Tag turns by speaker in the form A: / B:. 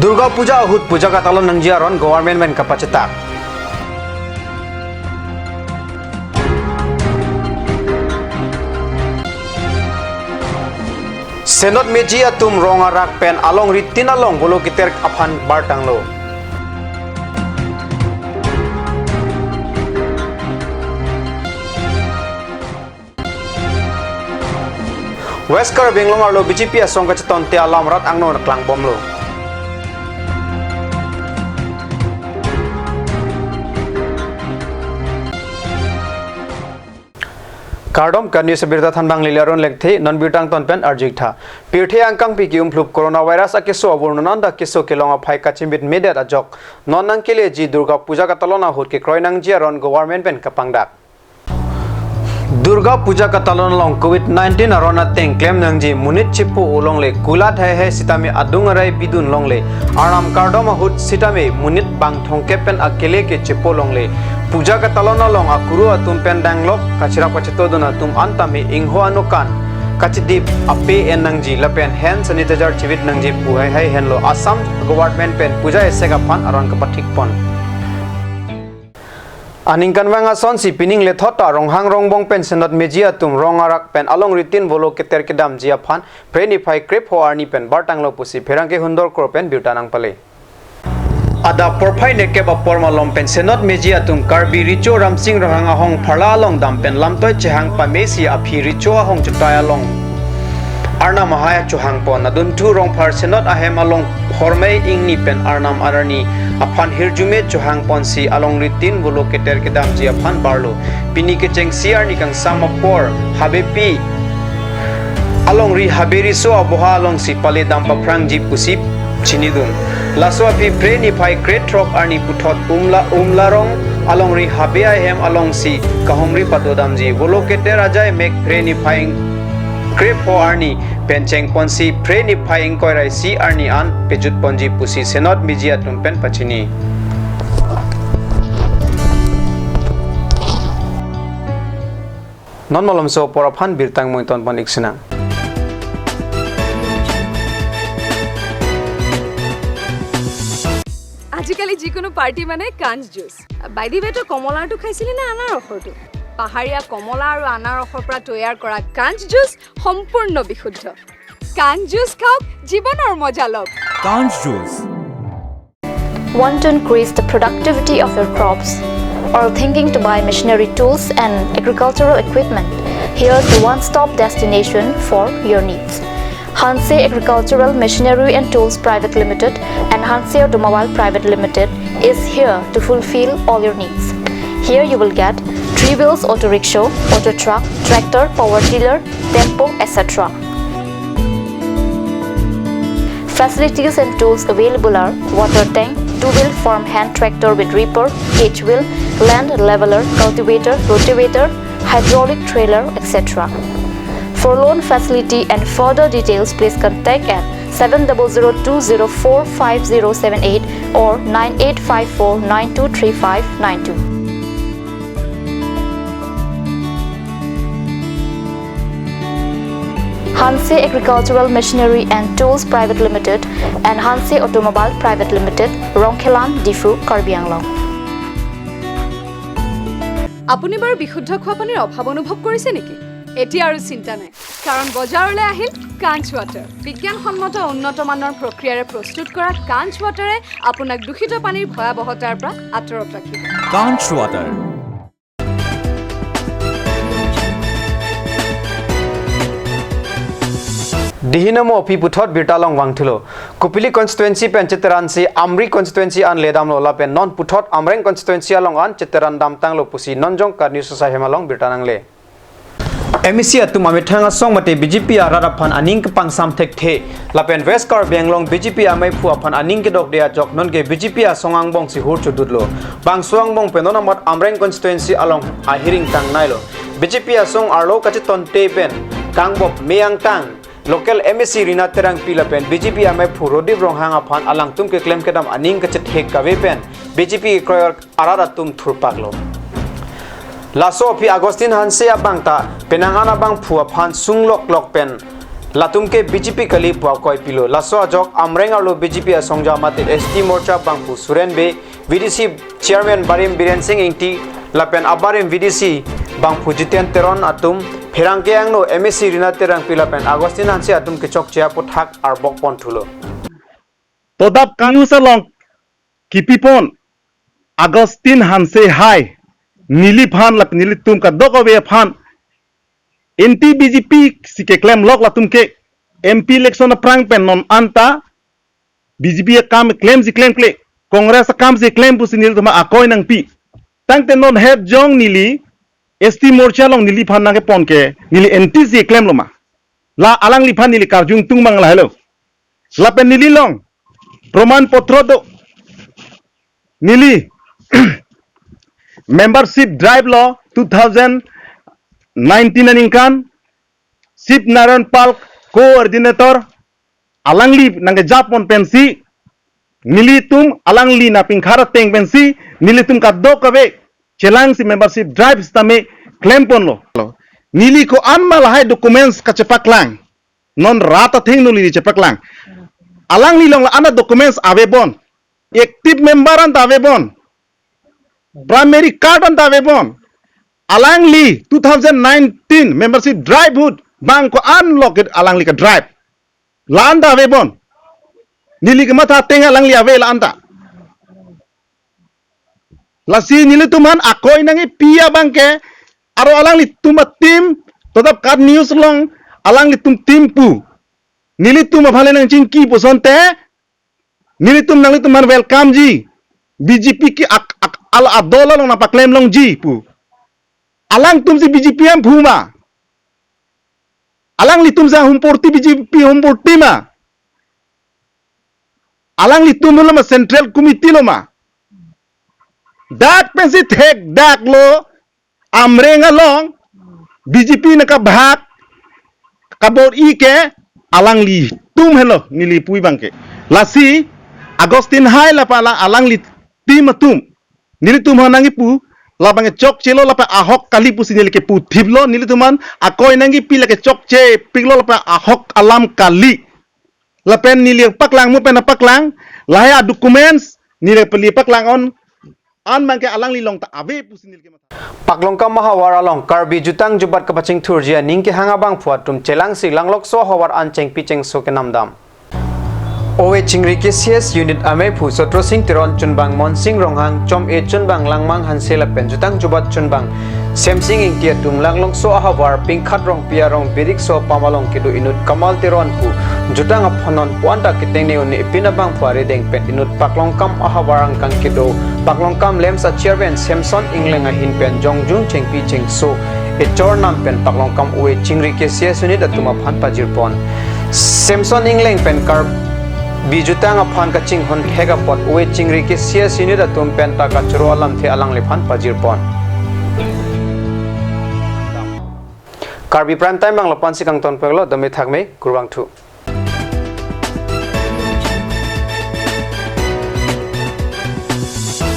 A: Durga Puja Hut Puja Katalon Nangjiaron Government Men Kapacitak Senot Meji Atum Ronga Rak Pen Along Ritin Along Bolo Kiter Apan Bartanglo West Karbi Arlo BJP Asong Kaceton Te Alam Rat Angno Klang Bomlo Kardom kan news berita thanbang lilaron lekthi non bitang ton pen arjik tha pirthe angkang pi kium flup coronavirus akiso aburnanan da kiso kelonga phai kachimbit medet ajok nonang kele ji Durga Puja katalona hut ke kroinang jiaron government pen kapangdak Durga Puja katalon long COVID-19 arona teng claim nangji munit chipu ulong le kulat hai sitame adungarai bidun long le aram kardom hut sitame munit bang thongke pen akele ke chipu long le Puja katalona long akuru atum pen danglok kachira pachito dona tum antame ingho anukan kachidip ape en nangji lapen hand sanitizer chivit nangji puhai hai henlo Assam government pen puja esega pan aron kapathik pon Aningkan wanga son si pining le thota ronghang rongbong pen senot mejia tum rongarak pen along ritin bolo keter kedam jia phan prenify crep ho arni pen bartang lo pusi pherangke hundor kro pen biutanang pale Ada porphai neke ba porma lom pen senot mejia tum Karbi richo ramsing rohanga hong pharla long dam pen lamtoi chehang pa mesi aphi richo hong chutaya long Arna mahaya chuhang pon adun tu rong phar senot ahem along hormei ingni pen arnam arani aphan hirjume chuhang pon si along ritin bolo keter kedam ji aphan barlo pini ke cheng siar ni kang samapor habepi along ri haberi so aboha along si pale dam pa prang ji pusi chinidun laso api preni phai great rock arni puthot umla rong along ri habea hem along si kahomri patodam ji bolo keter ajai mek preni phai Krep ho arni pencheng ponsi preni phaing koirai si arni an pejut ponji pusi senot mijia tumpen pachini non molom so poraphan birtang moiton pon iksina
B: আজিকালি যিকোনো পাৰ্টি মানে কাঞ্জ জুচ বাইদি বেটো কমলাটো খাইছিলি না আনাৰ ৰসটো পাহাৰীয়া কমলা আৰু আনাৰ ৰসৰ পৰা তৈয়াৰ কৰা কাঞ্জ জুচ সম্পূৰ্ণ বিশুদ্ধ কাঞ্জ জুচ খাওক জীৱনৰ মজা লওক
C: কাঞ্জ juice
D: Want to increase the productivity of your crops or thinking to buy machinery tools and agricultural equipment? Here's the one-stop destination for your needs. Hanse Agricultural Machinery and Tools Private Limited and Hanse Automobile Private Limited is here to fulfill all your needs. Here you will get 3-wheels auto rickshaw, auto truck, tractor, power tiller, tempo, etc. Facilities and tools available are water tank, 2-wheel farm hand tractor with reaper, H-wheel, land leveler, cultivator, rotavator, hydraulic trailer, etc. For loan facility and further details, please contact at 7002045078 or 9854923592. Hanse Agricultural Machinery and Tools Private Limited and Hanse Automobile Private Limited, Rongkhelan, Difu, Karbi Anglong.
B: আপুনি বাৰু বিশুদ্ধ খোৱা পানীৰ অভাৱ অনুভৱ কৰিছে নেকি এতিয়া আৰু চিন্তা নাই কাৰণ বজাৰলৈ আহিল কাঞ্জ ৱাটাৰ বিজ্ঞানসন্মত উন্নত মানৰ প্ৰক্ৰিয়াৰে প্ৰস্তুত কৰা কাঞ্জ ৱাটাৰে আপোনাক দূষিত পানীৰ ভয়াৱহতাৰ পৰা আঁতৰত ৰাখিব
C: কাঞ্জ water
A: Dihinamo opi puthot birtalong wangthilo Kupili constituency pen cheteran si Amri constituency an ledam lo la pen non puthot Amreng constituency along an cheteran damtang lo pusi nonjong ka news sa hemalong birtanang le MEC atum amithanga song mate BJP arara phan aning pang sam thek the lapen West Karbi Anglong BJP amai phu phan aning ke dok dia jok non ke BJP songang bong si hur chududlo bang suang bong penona mat Amreng constituency along a hearing tang nailo BJP song arlo kachiton te pen kangbop meang tang Local MSC Rina Terang Pilapen BJP amai phurodi ronghang aphan alang tum ke claim kedam aning ke chethek kawe pen BJP kroyor arara tum thurpaklo Laso phi Agustin Hanse abangta penangana bang phu aphan sunglok lok pen latum ke BJP kali puak koi pilo laso ajok amreng arlo BJP asongja mate ST Morcha bangpu Suren be VDC Chairman Barim Biren Singh ingti lapen abarim VDC bangpu Jiten Teron atum Pherangke angno MSC Rina Terang pilapen Agustin hanse atum kechok chia pothak arbok pon thulo
E: Todap kanu salong kipipon Agustin hanse hai nili phan lap nili tum ka doko be phan NT BJP sike claim lok la tum ke MP election prang pen non anta BJP kam claim si claim kle Congress kam si claim pusi nil tuma akoi nang pi tangte non head jong nili ST Morcha long nili phan nang ke pon ke nili NT si claim loma la alang li phan nili karjung tung mang la hello la pen nili long proman potro do nili membership drive law 2019 aningkan Sip Naran Pal coordinator alangli nange japon pensi nilitum alangli na pingkhara teng pensi nilitum kaddo kabe chelang si membership drive stame claim pon lo nili ko anmal hai documents ka cepak lang non rata thing no li cepak lang alangli long ana documents ave bon active member an ave bon primary card an ave bon alangli 2019 membership drive hood bang ko unlock it alangli ka drive la anda ave bon nili ke mata tenga alangli ave la anda la si nili tuman akoi nangi pia bangke aro alangli tuma tim todap kad news long alangli tum timpu nili tuma phale nang chingki posonte nili tum nangli tuman welcome ji BJP ki al adola long napa claim long ji pu alang tum si BJP am phuma alang litum sa humporti BJP humporti ma alang litum loma central committee loma dak pensi thek dak lo amrenga long BJP na ka bhag kabor ike alang li tum hello nili pui bangke lasi Agustin hai la pala alang li tim tum nili tum hanangi pu labange chok chelo lapa ahok kali pusi nili ke pu thiblo nili tuman akoi nangi pi lake chok che piglo lapa ahok alam kali lapen nili paklang mu pena paklang lahaya documents nili peli paklang on mangke alang li long ta ave pusi nili ke
A: paklongka mahawar along Karbi jutang jubat kapaching thurjia ningke hangabang phuatum chelang si langlok so hawar ancheng picheng so ke namdam Owe chingri ke CS unit ame phu sotro sing tiron chunbang monsing ronghang chom e chunbang langmang hansela pen jutang jubat chunbang semsing ing tia tum langlong so ahawar pingkhat rong pia rong birik so pamalong kidu inut kamal tiron pu jutang aphonon puanta kiteng ne uni pinabang phuare deng pen inut paklongkam ahawarang kang kidu paklongkam lemsa chairman semson inglenga hin pen jongjung chengpi chengso e chornam pen paklongkam owe chingri ke CS unit atuma phan pajirpon semson ingleng pen kar bijutang aphan ka ching hon thega pot owe chingri ke CS unit atum pen ta ka chro alam the alang le phan pajirpon Karbi prime time bang lopan sikang ton peglo dami thakme kurwang thu